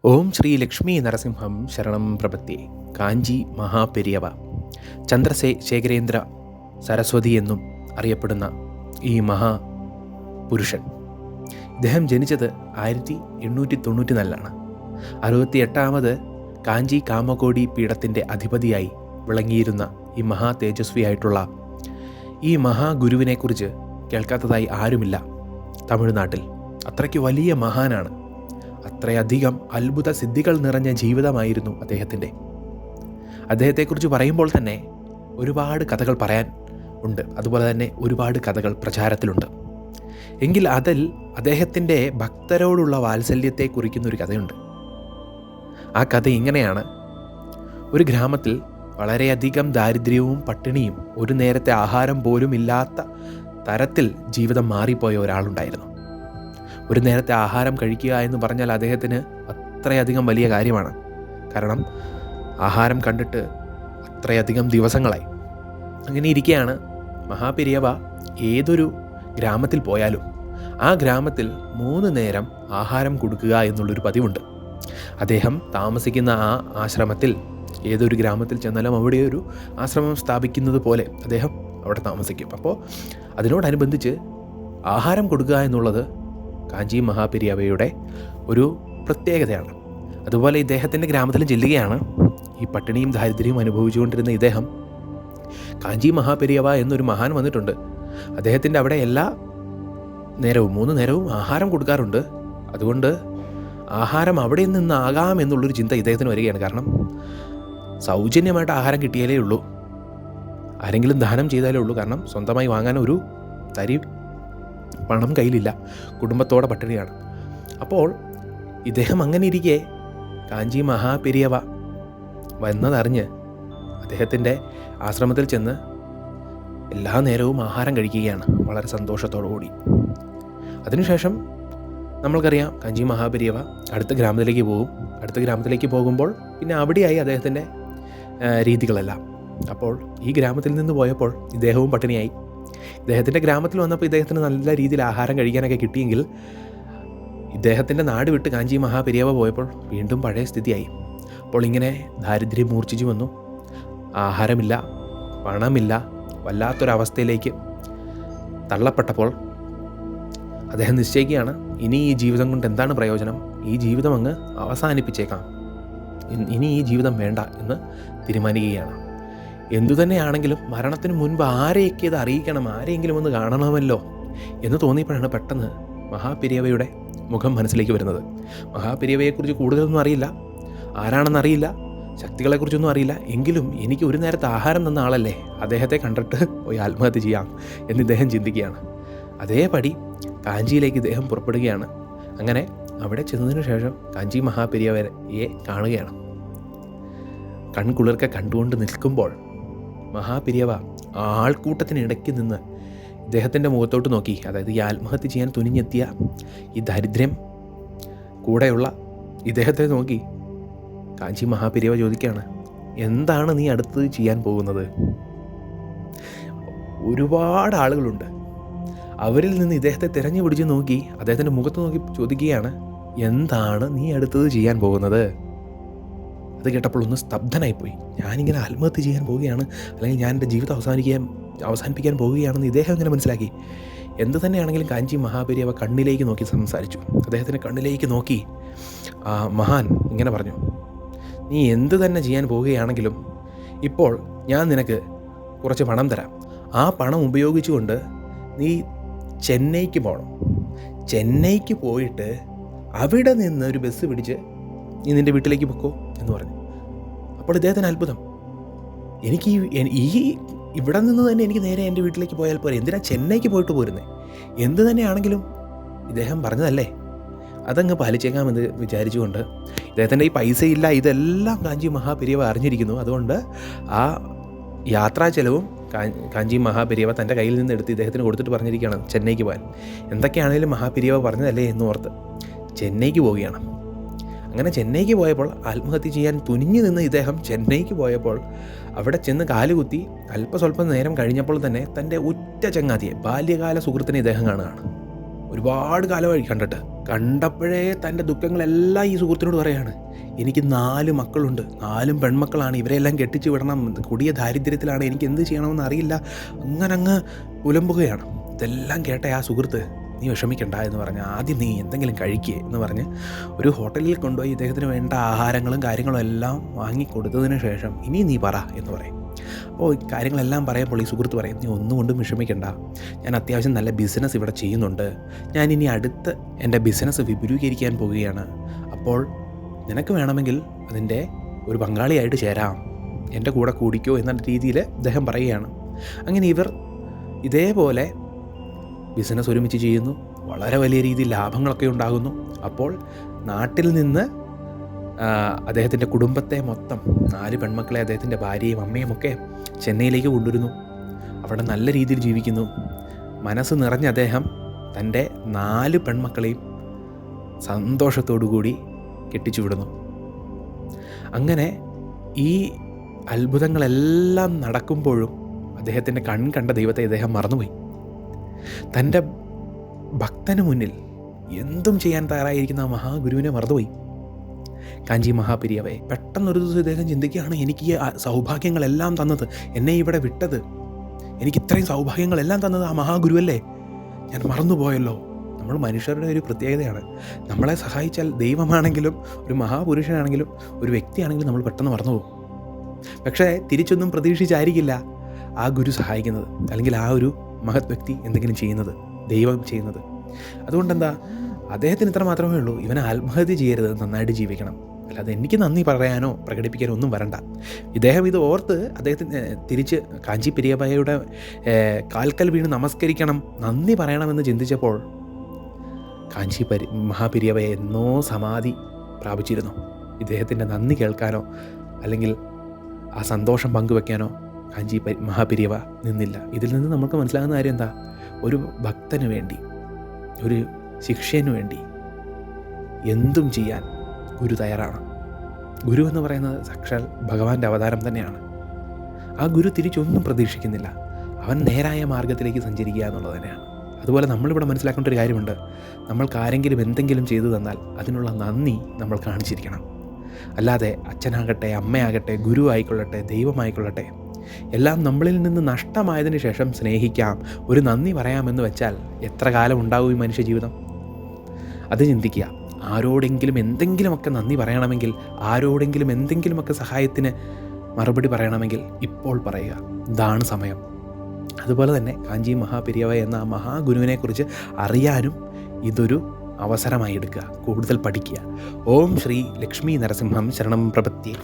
ഓം ശ്രീ ലക്ഷ്മി നരസിംഹം ശരണം പ്രപത്തി. കാഞ്ചി മഹാപെരിയവ ചന്ദ്രശേഖരേന്ദ്ര സരസ്വതി എന്നും അറിയപ്പെടുന്ന ഈ മഹാപുരുഷൻ, ഇദ്ദേഹം ജനിച്ചത് 1894 68ാമത് കാഞ്ചി കാമകോടി പീഠത്തിൻ്റെ അധിപതിയായി വിളങ്ങിയിരുന്ന ഈ മഹാ തേജസ്വിയായിട്ടുള്ള ഈ മഹാഗുരുവിനെക്കുറിച്ച് കേൾക്കാത്തതായി ആരുമില്ല തമിഴ്നാട്ടിൽ. അത്രയ്ക്ക് വലിയ മഹാനാണ്. അത്രയധികം അത്ഭുത സിദ്ധികൾ നിറഞ്ഞ ജീവിതമായിരുന്നു അദ്ദേഹത്തിൻ്റെ. അദ്ദേഹത്തെക്കുറിച്ച് പറയുമ്പോൾ തന്നെ ഒരുപാട് കഥകൾ പറയാൻ ഉണ്ട്. അതുപോലെ തന്നെ ഒരുപാട് കഥകൾ പ്രചാരത്തിലുണ്ട്. എങ്കിൽ അതിൽ അദ്ദേഹത്തിൻ്റെ ഭക്തരോടുള്ള വാത്സല്യത്തെ കുറിക്കുന്നൊരു കഥയുണ്ട്. ആ കഥ ഇങ്ങനെയാണ്. ഒരു ഗ്രാമത്തിൽ വളരെയധികം ദാരിദ്ര്യവും പട്ടിണിയും ഒരു നേരത്തെ ആഹാരം പോലും ഇല്ലാത്ത തരത്തിൽ ജീവിതം മാറിപ്പോയ ഒരാളുണ്ടായിരുന്നു. ഒരു നേരത്തെ ആഹാരം കഴിക്കുക എന്ന് പറഞ്ഞാൽ അദ്ദേഹത്തിന് അത്രയധികം വലിയ കാര്യമാണ്. കാരണം ആഹാരം കണ്ടിട്ട് അത്രയധികം ദിവസങ്ങളായി. അങ്ങനെ ഇരിക്കെയാണ് മഹാപെരിയവ ഏതൊരു ഗ്രാമത്തിൽ പോയാലും ആ ഗ്രാമത്തിൽ 3 നേരം ആഹാരം കൊടുക്കുക എന്നുള്ളൊരു പതിവുണ്ട്. അദ്ദേഹം താമസിക്കുന്ന ആ ആശ്രമത്തിൽ, ഏതൊരു ഗ്രാമത്തിൽ ചെന്നാലും അവിടെ ഒരു ആശ്രമം സ്ഥാപിക്കുന്നത് പോലെ അദ്ദേഹം അവിടെ താമസിക്കും. അപ്പോൾ അതിനോടനുബന്ധിച്ച് ആഹാരം കൊടുക്കുക എന്നുള്ളത് കാഞ്ചി മഹാപെരിയവയുടെ ഒരു പ്രത്യേകതയാണ്. അതുപോലെ ഇദ്ദേഹത്തിൻ്റെ ഗ്രാമത്തിലും ചെല്ലുകയാണ്. ഈ പട്ടിണിയും ദാരിദ്ര്യവും അനുഭവിച്ചുകൊണ്ടിരുന്ന ഇദ്ദേഹം, കാഞ്ചി മഹാപെരിയവ എന്നൊരു മഹാൻ വന്നിട്ടുണ്ട്. അദ്ദേഹത്തിൻ്റെ അവിടെ എല്ലാ നേരവും 3 നേരവും ആഹാരം കൊടുക്കാറുണ്ട്. അതുകൊണ്ട് ആഹാരം അവിടെ നിന്നാകാം എന്നുള്ളൊരു ചിന്ത ഇദ്ദേഹത്തിന് വരികയാണ്. കാരണം സൗജന്യമായിട്ട് ആഹാരം കിട്ടിയാലേ ഉള്ളൂ, ആരെങ്കിലും ദാനം ചെയ്താലേ ഉള്ളൂ. കാരണം സ്വന്തമായി വാങ്ങാൻ ഒരു തരി പണം കയ്യിലില്ല, കുടുംബത്തോടെ പട്ടിണിയാണ്. അപ്പോൾ ഇദ്ദേഹം അങ്ങനെ ഇരിക്കെ കാഞ്ചി മഹാപെരിയവ വന്നതറിഞ്ഞ് അദ്ദേഹത്തിൻ്റെ ആശ്രമത്തിൽ ചെന്ന് എല്ലാ നേരവും ആഹാരം കഴിക്കുകയാണ് വളരെ സന്തോഷത്തോടു കൂടി. അതിനുശേഷം നമ്മൾക്കറിയാം, കാഞ്ചി മഹാപെരിയവ അടുത്ത ഗ്രാമത്തിലേക്ക് പോകും. അടുത്ത ഗ്രാമത്തിലേക്ക് പോകുമ്പോൾ പിന്നെ അവിടെയായി അദ്ദേഹത്തിൻ്റെ രീതികളെല്ലാം. അപ്പോൾ ഈ ഗ്രാമത്തിൽ നിന്ന് പോയപ്പോൾ ഇദ്ദേഹവും പട്ടിണിയായി. ഇദ്ദേഹത്തിൻ്റെ ഗ്രാമത്തിൽ വന്നപ്പോൾ ഇദ്ദേഹത്തിന് നല്ല രീതിയിൽ ആഹാരം കഴിക്കാനൊക്കെ കിട്ടിയെങ്കിൽ ഇദ്ദേഹത്തിൻ്റെ നാട് വിട്ട് കാഞ്ചി മഹാപെരിയവ പോയപ്പോൾ വീണ്ടും പഴയ സ്ഥിതിയായി. അപ്പോൾ ഇങ്ങനെ ദാരിദ്ര്യം മൂർച്ഛിച്ചു വന്നു. ആഹാരമില്ല, പണമില്ല, വല്ലാത്തൊരവസ്ഥയിലേക്ക് തള്ളപ്പെട്ടപ്പോൾ അദ്ദേഹം നിശ്ചയിക്കുകയാണ്, ഇനി ഈ ജീവിതം കൊണ്ട് എന്താണ് പ്രയോജനം, ഈ ജീവിതം അങ്ങ് അവസാനിപ്പിച്ചേക്കാം, ഇനി ഈ ജീവിതം വേണ്ട എന്ന് തീരുമാനിക്കുകയാണ്. എന്തുതന്നെയാണെങ്കിലും മരണത്തിന് മുൻപ് ആരെയൊക്കെ ഇത് അറിയിക്കണം, ആരെയെങ്കിലും ഒന്ന് കാണണമല്ലോ എന്ന് തോന്നിയപ്പോഴാണ് പെട്ടെന്ന് മഹാപെരിയവയുടെ മുഖം മനസ്സിലേക്ക് വരുന്നത്. മഹാപെരിയവയെക്കുറിച്ച് കൂടുതലൊന്നും അറിയില്ല, ആരാണെന്നറിയില്ല, ശക്തികളെക്കുറിച്ചൊന്നും അറിയില്ല. എങ്കിലും എനിക്ക് ഒരു നേരത്തെ ആഹാരം തന്ന ആളല്ലേ, അദ്ദേഹത്തെ കണ്ടിട്ട് പോയി ആത്മഹത്യ ചെയ്യാം എന്ന് ഇദ്ദേഹം ചിന്തിക്കുകയാണ്. അതേപടി കാഞ്ചിയിലേക്ക് ഇദ്ദേഹം പുറപ്പെടുകയാണ്. അങ്ങനെ അവിടെ ചെന്നതിന് ശേഷം കാഞ്ചി മഹാപെരിയവയെ കാണുകയാണ്. കൺകുളിർക്കെ കണ്ടുകൊണ്ട് നിൽക്കുമ്പോൾ മഹാപെരിയവ ആൾക്കൂട്ടത്തിനിടയ്ക്ക് നിന്ന് ഇദ്ദേഹത്തിൻ്റെ മുഖത്തോട്ട് നോക്കി. അതായത് ഈ ആത്മഹത്യ ചെയ്യാൻ തുനിഞ്ഞെത്തിയ ഈ ദാരിദ്ര്യം കൂടെയുള്ള ഇദ്ദേഹത്തെ നോക്കി കാഞ്ചി മഹാപെരിയവ ചോദിക്കുകയാണ്, എന്താണ് നീ അടുത്തത് ചെയ്യാൻ പോകുന്നത്? ഒരുപാട് ആളുകളുണ്ട്. അവരിൽ നിന്ന് ഇദ്ദേഹത്തെ തിരഞ്ഞു പിടിച്ച് നോക്കി അദ്ദേഹത്തിൻ്റെ മുഖത്ത് നോക്കി ചോദിക്കുകയാണ്, എന്താണ് നീ അടുത്തത് ചെയ്യാൻ പോകുന്നത്? അത് കേട്ടപ്പോൾ ഒന്ന് സ്തബ്ധനായിപ്പോയി. ഞാനിങ്ങനെ ആത്മഹത്യ ചെയ്യാൻ പോവുകയാണ്, അല്ലെങ്കിൽ ഞാൻ എൻ്റെ ജീവിതം അവസാനിപ്പിക്കാൻ പോവുകയാണെന്ന് ഇദ്ദേഹം ഇങ്ങനെ മനസ്സിലാക്കി. എന്തു തന്നെയാണെങ്കിലും കാഞ്ചി മഹാപെരിയവ കണ്ണിലേക്ക് നോക്കി സംസാരിച്ചു. അദ്ദേഹത്തിൻ്റെ കണ്ണിലേക്ക് നോക്കി മഹാൻ ഇങ്ങനെ പറഞ്ഞു, നീ എന്തു തന്നെ ചെയ്യാൻ പോവുകയാണെങ്കിലും ഇപ്പോൾ ഞാൻ നിനക്ക് കുറച്ച് പണം തരാം. ആ പണം ഉപയോഗിച്ചുകൊണ്ട് നീ ചെന്നൈക്ക് പോകണം. ചെന്നൈക്ക് പോയിട്ട് അവിടെ നിന്ന് ഒരു ബസ് പിടിച്ച് നീ നിൻ്റെ വീട്ടിലേക്ക് പൊക്കോ എന്ന് പറഞ്ഞു. അപ്പോൾ ഇദ്ദേഹത്തിന് അത്ഭുതം, എനിക്ക് ഈ ഇവിടെ നിന്ന് തന്നെ എനിക്ക് നേരെ എൻ്റെ വീട്ടിലേക്ക് പോയാൽ പോരെ, എന്തിനാ ചെന്നൈക്ക് പോയിട്ട് പോരുന്നേ? എന്ത് തന്നെയാണെങ്കിലും ഇദ്ദേഹം പറഞ്ഞതല്ലേ, അതങ്ങ് പാലിച്ചേക്കാമെന്ന് വിചാരിച്ചുകൊണ്ട് ഇദ്ദേഹത്തിൻ്റെ ഈ പൈസയില്ല, ഇതെല്ലാം കാഞ്ചി മഹാപെരിയവ അറിഞ്ഞിരിക്കുന്നു. അതുകൊണ്ട് ആ യാത്രാ ചെലവും കാഞ്ചി മഹാപെരിയവ തൻ്റെ കയ്യിൽ നിന്ന് എടുത്ത് ഇദ്ദേഹത്തിന് കൊടുത്തിട്ട് പറഞ്ഞിരിക്കുകയാണ് ചെന്നൈക്ക് പോകാൻ. എന്തൊക്കെയാണെങ്കിലും മഹാപെരിയവ പറഞ്ഞതല്ലേ എന്നോർത്ത് ചെന്നൈക്ക് പോവുകയാണ്. അങ്ങനെ ചെന്നൈക്ക് പോയപ്പോൾ, ആത്മഹത്യ ചെയ്യാൻ തുനിഞ്ഞു നിന്ന് ഇദ്ദേഹം ചെന്നൈക്ക് പോയപ്പോൾ അവിടെ ചെന്ന് കാലുകുത്തി അല്പസ്വല്പം നേരം കഴിഞ്ഞപ്പോൾ തന്നെ തൻ്റെ ഉറ്റ ചങ്ങാതിയെ, ബാല്യകാല സുഹൃത്തിനെ ഇദ്ദേഹം കാണുകയാണ്. ഒരുപാട് കാലമായി കണ്ടപ്പോഴേ തൻ്റെ ദുഃഖങ്ങളെല്ലാം ഈ സുഹൃത്തിനോട് പറയാണ്. എനിക്ക് 4 മക്കളുണ്ട്, 4 പെൺമക്കളാണ്, ഇവരെല്ലാം കെട്ടിച്ച് വിടണം, കൊടിയ ദാരിദ്ര്യത്തിലാണ്, എനിക്ക് എന്ത് ചെയ്യണമെന്ന് അറിയില്ല, അങ്ങ് പുലമ്പുകയാണ്. ഇതെല്ലാം കേട്ട ആ സുഹൃത്ത്, നീ വിഷമിക്കണ്ട എന്ന് പറഞ്ഞ്, ആദ്യം നീ എന്തെങ്കിലും കഴിക്കുക എന്ന് പറഞ്ഞ് ഒരു ഹോട്ടലിൽ കൊണ്ടുപോയി ഇദ്ദേഹത്തിന് വേണ്ട ആഹാരങ്ങളും കാര്യങ്ങളും എല്ലാം വാങ്ങിക്കൊടുത്തതിന് ശേഷം ഇനി നീ പറ എന്ന് പറയും. അപ്പോൾ ഈ കാര്യങ്ങളെല്ലാം പറയുമ്പോൾ ഈ സുഹൃത്ത് പറയും, നീ ഒന്നും കൊണ്ടും വിഷമിക്കണ്ട, ഞാൻ അത്യാവശ്യം നല്ല ബിസിനസ് ഇവിടെ ചെയ്യുന്നുണ്ട്, ഞാൻ ഇനി അടുത്ത് എൻ്റെ ബിസിനസ് വിപുലീകരിക്കാൻ പോവുകയാണ്, അപ്പോൾ നിനക്ക് വേണമെങ്കിൽ അതിൻ്റെ ഒരു പങ്കാളിയായിട്ട് ചേരാം, എൻ്റെ കൂടെ കൂടിക്കോ എന്ന രീതിയിൽ അദ്ദേഹം പറയുകയാണ്. അങ്ങനെ ഇവർ ഇതേപോലെ ബിസിനസ് ഒരുമിച്ച് ചെയ്യുന്നു, വളരെ വലിയ രീതിയിൽ ലാഭങ്ങളൊക്കെ ഉണ്ടാകുന്നു. അപ്പോൾ നാട്ടിൽ നിന്ന് അദ്ദേഹത്തിൻ്റെ കുടുംബത്തെ മൊത്തം 4 പെൺമക്കളെ, അദ്ദേഹത്തിൻ്റെ ഭാര്യയും അമ്മയും ഒക്കെ ചെന്നൈയിലേക്ക് കൊണ്ടുവരുന്നു. അവിടെ നല്ല രീതിയിൽ ജീവിക്കുന്നു. മനസ്സ് നിറഞ്ഞ അദ്ദേഹം തൻ്റെ 4 പെൺമക്കളെയും സന്തോഷത്തോടു കൂടി കെട്ടിച്ചു വിടുന്നു. അങ്ങനെ ഈ അത്ഭുതങ്ങളെല്ലാം നടക്കുമ്പോഴും അദ്ദേഹത്തിൻ്റെ കണ്ട ദൈവത്തെ അദ്ദേഹം മറന്നുപോയി. തൻ്റെ ഭക്തന് മുന്നിൽ എന്തും ചെയ്യാൻ തയ്യാറായിരിക്കുന്ന ആ മഹാഗുരുവിനെ മറന്നുപോയി. കാഞ്ചി മഹാപെരിയവയെ പെട്ടെന്നൊരു ദിവസം ഇദ്ദേഹം ചിന്തിക്കുകയാണ്, എനിക്ക് ഈ സൗഭാഗ്യങ്ങളെല്ലാം തന്നത്, എന്നെ ഇവിടെ വിട്ടത്, എനിക്ക് ഇത്രയും സൗഭാഗ്യങ്ങളെല്ലാം തന്നത് ആ മഹാഗുരുവല്ലേ, ഞാൻ മറന്നുപോയല്ലോ. നമ്മൾ മനുഷ്യരുടെ ഒരു പ്രത്യേകതയാണ്, നമ്മളെ സഹായിച്ചാൽ ദൈവമാണെങ്കിലും ഒരു മഹാപുരുഷനാണെങ്കിലും ഒരു വ്യക്തിയാണെങ്കിലും നമ്മൾ പെട്ടെന്ന് മറന്നുപോകും. പക്ഷേ തിരിച്ചൊന്നും പ്രതീക്ഷിച്ചായിരിക്കില്ല ആ ഗുരു സഹായിക്കുന്നത്, അല്ലെങ്കിൽ ആ ഒരു മഹത് വ്യക്തി എന്തെങ്കിലും ചെയ്യുന്നത്, ദൈവം ചെയ്യുന്നത്. അതുകൊണ്ടെന്താ, അദ്ദേഹത്തിന് ഇത്ര മാത്രമേ ഉള്ളൂ, ഇവനെ ആത്മഹത്യ ചെയ്യരുത്, നന്നായിട്ട് ജീവിക്കണം, അല്ലാതെ എനിക്ക് നന്ദി പറയാനോ പ്രകടിപ്പിക്കാനോ ഒന്നും വരണ്ട. ഇദ്ദേഹം ഇത് ഓർത്ത് അദ്ദേഹത്തിന് തിരിച്ച് കാഞ്ചി പെരിയവയുടെ കാൽക്കൽ വീണ് നമസ്കരിക്കണം, നന്ദി പറയണമെന്ന് ചിന്തിച്ചപ്പോൾ കാഞ്ചി മഹാപെരിയവയെ എന്നോ സമാധി പ്രാപിച്ചിരുന്നു. ഇദ്ദേഹത്തിൻ്റെ നന്ദി കേൾക്കാനോ അല്ലെങ്കിൽ ആ സന്തോഷം പങ്കുവെക്കാനോ കാഞ്ചി മഹാപെരിയവ നിന്നില്ല. ഇതിൽ നിന്ന് നമുക്ക് മനസ്സിലാകുന്ന കാര്യം എന്താ, ഒരു ഭക്തന് വേണ്ടി, ഒരു ശിഷ്യന് വേണ്ടി എന്തും ചെയ്യാൻ ഗുരു തയ്യാറാണ്. ഗുരു എന്ന് പറയുന്നത് സാക്ഷാൽ ഭഗവാന്റെ അവതാരം തന്നെയാണ്. ആ ഗുരു തിരിച്ചൊന്നും പ്രതീക്ഷിക്കുന്നില്ല, അവൻ നേരായ മാർഗത്തിലേക്ക് സഞ്ചരിക്കുക എന്നുള്ളത് തന്നെയാണ്. അതുപോലെ നമ്മളിവിടെ മനസ്സിലാക്കേണ്ട ഒരു കാര്യമുണ്ട്, നമ്മൾക്ക് ആരെങ്കിലും എന്തെങ്കിലും ചെയ്തു തന്നാൽ അതിനുള്ള നന്ദി നമ്മൾ കാണിച്ചിരിക്കണം. അല്ലാതെ അച്ഛനാകട്ടെ, അമ്മയാകട്ടെ, ഗുരു ആയിക്കൊള്ളട്ടെ, ദൈവമായിക്കൊള്ളട്ടെ, എല്ലാം നമ്മളിൽ നിന്ന് നഷ്ടമായതിനു ശേഷം സ്നേഹിക്കാം, ഒരു നന്ദി പറയാമെന്ന് വെച്ചാൽ എത്ര കാലം ഉണ്ടാവും ഈ മനുഷ്യ ജീവിതം? അത് ചിന്തിക്കുക. ആരോടെങ്കിലും എന്തെങ്കിലുമൊക്കെ നന്ദി പറയണമെങ്കിൽ, ആരോടെങ്കിലും എന്തെങ്കിലുമൊക്കെ സഹായത്തിന് മറുപടി പറയണമെങ്കിൽ ഇപ്പോൾ പറയുക, ഇതാണ് സമയം. അതുപോലെ തന്നെ കാഞ്ചി മഹാപെരിയവ എന്ന ആ മഹാഗുരുവിനെക്കുറിച്ച് അറിയാനും ഇതൊരു അവസരമായി എടുക്കുക, കൂടുതൽ പഠിക്കുക. ഓം ശ്രീ ലക്ഷ്മി നരസിംഹം ശരണം പ്രപദ്യേ.